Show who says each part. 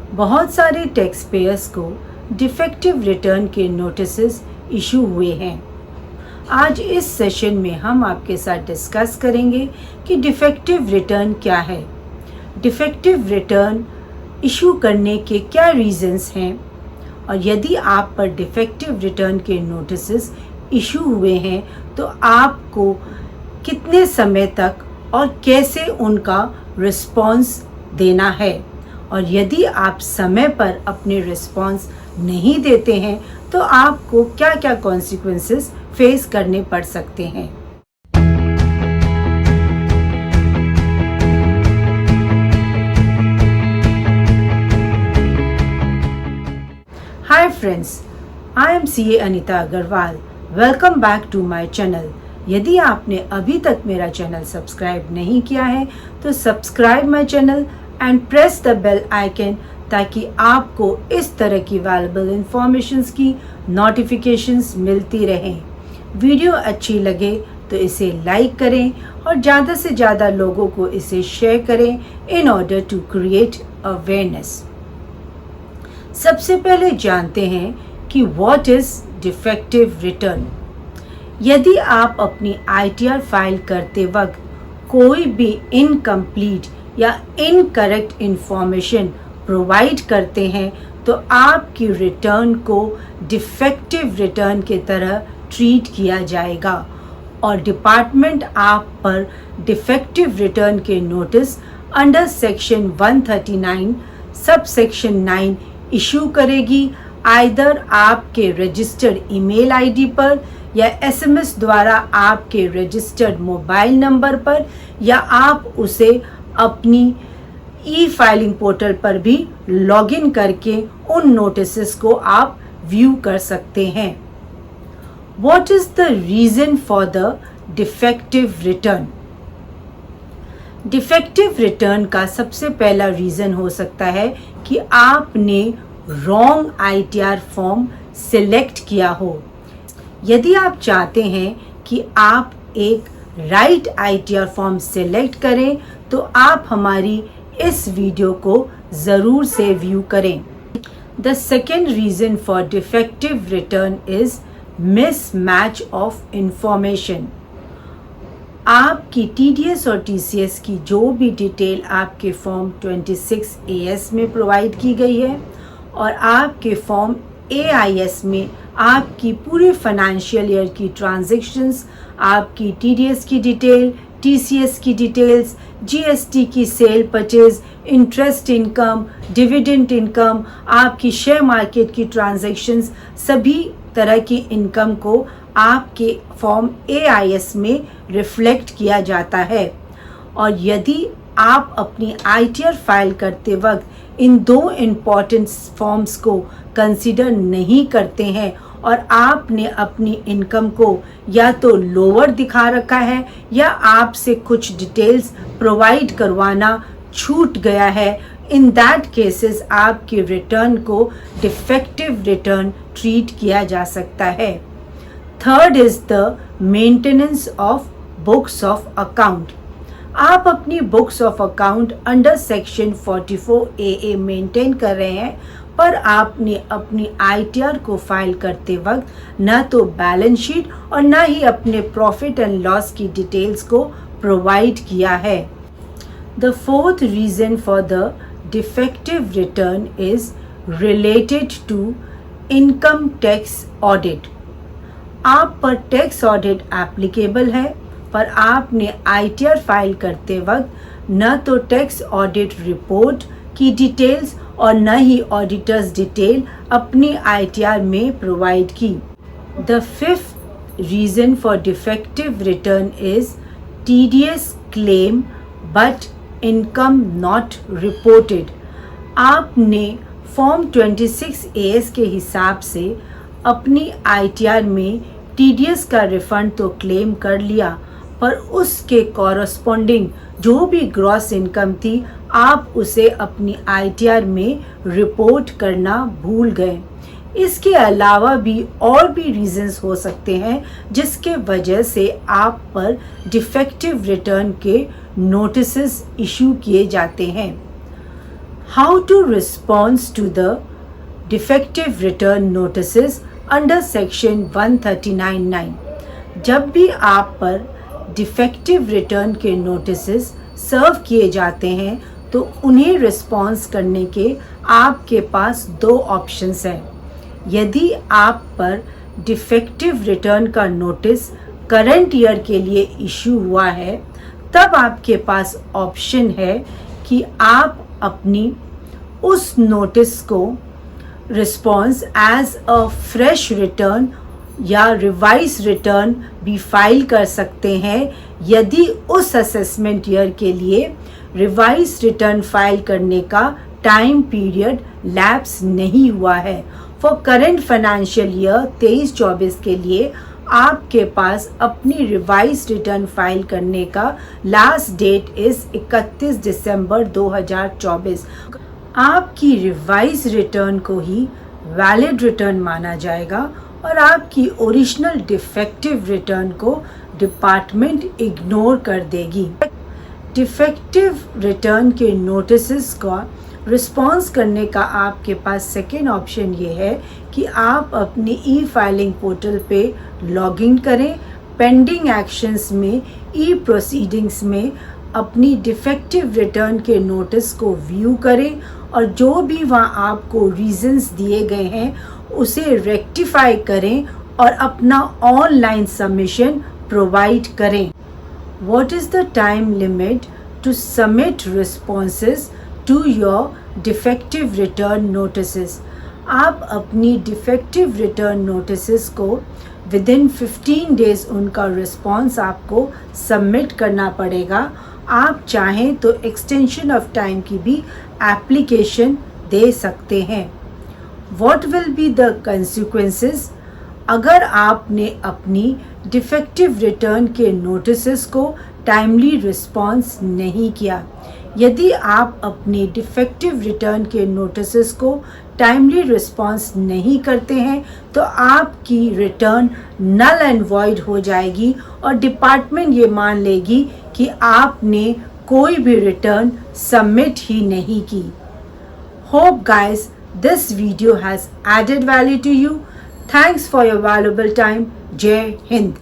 Speaker 1: बहुत सारे tax payers को डिफेक्टिव रिटर्न के नोटिसेस इशू हुए हैं। आज इस सेशन में हम आपके साथ डिस्कस करेंगे कि डिफेक्टिव रिटर्न क्या है, डिफेक्टिव रिटर्न इशू करने के क्या रीजंस हैं, और यदि आप पर डिफेक्टिव रिटर्न के नोटिसेस इशू हुए हैं तो आपको कितने समय तक और कैसे उनका रिस्पॉन्स देना है, और यदि आप समय पर अपने रिस्पॉन्स नहीं देते हैं तो आपको क्या क्या कॉन्सिक्वेंसेस फेस करने पड़ सकते हैं। Hi friends, I am CA Anita Agarwal. Welcome back to my channel. यदि आपने अभी तक मेरा चैनल सब्सक्राइब नहीं किया है तो subscribe my channel and press the bell icon, ताकि आपको इस तरह की वैल्यूएबल इंफॉर्मेशंस की नोटिफिकेशंस मिलती रहें। वीडियो अच्छी लगे तो इसे लाइक करें और ज़्यादा से ज़्यादा लोगों को इसे शेयर करें in order to create awareness. सबसे पहले जानते हैं कि व्हाट इज डिफेक्टिव रिटर्न। यदि आप अपनी ITR फाइल करते वक्त कोई भी इनकम्प्लीट या इनकरेक्ट इंफॉर्मेशन प्रोवाइड करते हैं तो आपकी रिटर्न को डिफेक्टिव रिटर्न के तरह ट्रीट किया जाएगा और डिपार्टमेंट आप पर डिफेक्टिव रिटर्न के notice under section 139 sub section 9 issue करेगी, आइदर आपके रजिस्टर्ड ईमेल आईडी पर या SMS द्वारा आपके रजिस्टर्ड मोबाइल नंबर पर, या आप उसे अपनी फाइलिंग पोर्टल पर भी लॉगिन करके उन नोटिसेस को आप व्यू कर सकते हैं। What is the reason for the defective return? Defective return का सबसे पहला रीज़न हो सकता है कि आपने रॉन्ग ITR फॉर्म सिलेक्ट किया हो। यदि आप चाहते हैं कि आप एक राइट ITR फॉर्म सिलेक्ट करें तो आप हमारी इस वीडियो को ज़रूर से व्यू करें। The second reason for defective return is mismatch of information. आपकी TDS और TCS की जो भी डिटेल आपके फॉर्म 26AS में प्रोवाइड की गई है और आपके फॉर्म AIS में आपकी पूरे फाइनेंशियल ईयर की ट्रांजैक्शंस, आपकी TDS की डिटेल, TCS की डिटेल्स, GST की cell purchase, interest income, dividend income, आपकी शेयर मार्केट की ट्रांजैक्शंस, सभी तरह की इनकम को आपके फॉर्म AIS में रिफ्लेक्ट किया जाता है। और यदि आप अपनी ITR फाइल करते वक्त इन दो इम्पॉर्टेंट फॉर्म्स को कंसीडर नहीं करते हैं और आपने अपनी इनकम को या तो लोअर दिखा रखा है या आपसे कुछ डिटेल्स प्रोवाइड करवाना छूट गया है, इन दैट केसेस आपके रिटर्न को डिफेक्टिव रिटर्न ट्रीट किया जा सकता है। Third is the maintenance of books of account. आप अपनी books of account under section 44AA maintain कर रहे हैं, पर आपने अपनी ITR को फाइल करते वक्त न तो बैलेंस शीट और न ही अपने प्रॉफिट एंड लॉस की डिटेल्स को प्रोवाइड किया है। The fourth reason for the defective return is related to income tax audit. आप पर टैक्स ऑडिट एप्लीकेबल है, पर आपने ITR फाइल करते वक्त न तो टैक्स ऑडिट रिपोर्ट की डिटेल्स और न ही ऑडिटर्स डिटेल अपनी ITR में प्रोवाइड की। The fifth reason for defective return is TDS claim but income not reported. आपने फॉर्म 26AS के हिसाब से अपनी ITR में TDS का रिफंड तो क्लेम कर लिया, पर उसके कॉरस्पॉन्डिंग जो भी ग्रॉस इनकम थी आप उसे अपनी ITR में रिपोर्ट करना भूल गए। इसके अलावा भी और भी रीजंस हो सकते हैं जिसके वजह से आप पर डिफेक्टिव रिटर्न के नोटिसेस इशू किए जाते हैं। How to respond to the defective return notices under section 139(9). जब भी आप पर डिफेक्टिव रिटर्न के नोटिसेस सर्व किए जाते हैं तो उन्हें रिस्पॉन्स करने के आपके पास दो ऑप्शंस हैं। यदि आप पर डिफेक्टिव रिटर्न का नोटिस करंट ईयर के लिए इशू हुआ है, तब आपके पास ऑप्शन है कि आप अपनी उस नोटिस को response as a fresh return या रिवाइज रिटर्न भी फाइल कर सकते हैं यदि उस असेसमेंट ईयर के लिए रिवाइज रिटर्न फाइल करने का टाइम पीरियड लैप्स नहीं हुआ है। फॉर करंट फाइनेंशियल ईयर 23-24 के लिए आपके पास अपनी रिवाइज रिटर्न फाइल करने का लास्ट डेट इज 31 दिसंबर 2024। आपकी रिवाइज रिटर्न को ही वैलिड रिटर्न माना जाएगा और आपकी ओरिजिनल डिफेक्टिव रिटर्न को डिपार्टमेंट इग्नोर कर देगी। डिफेक्टिव रिटर्न के नोटिसेस का रिस्पॉन्स करने का आपके पास सेकेंड ऑप्शन ये है कि आप अपनी ई फाइलिंग पोर्टल पे लॉगिन करें, पेंडिंग एक्शंस में ई प्रोसीडिंग्स में अपनी डिफेक्टिव रिटर्न के नोटिस को व्यू करें और जो भी वहाँ आपको रीजंस दिए गए हैं उसे रेक्टिफाई करें और अपना ऑनलाइन सबमिशन प्रोवाइड करें। What is the time limit to submit responses to your defective return notices? आप अपनी डिफेक्टिव रिटर्न नोटिसेस को विदिन 15 डेज उनका रिस्पॉन्स आपको सबमिट करना पड़ेगा। आप चाहें तो एक्सटेंशन ऑफ टाइम की भी एप्लीकेशन दे सकते हैं। What will be the consequences? अगर आपने अपनी डिफेक्टिव रिटर्न के नोटिसेस को टाइमली रिस्पॉन्स नहीं किया, यदि आप अपनी डिफेक्टिव रिटर्न के नोटिसेस को टाइमली रिस्पॉन्स नहीं करते हैं तो आपकी रिटर्न नल एंड वॉइड हो जाएगी और डिपार्टमेंट ये मान लेगी कि आपने कोई भी रिटर्न सबमिट ही नहीं की। Hope guys this video has added value to you. Thanks for your valuable time. Jai Hind.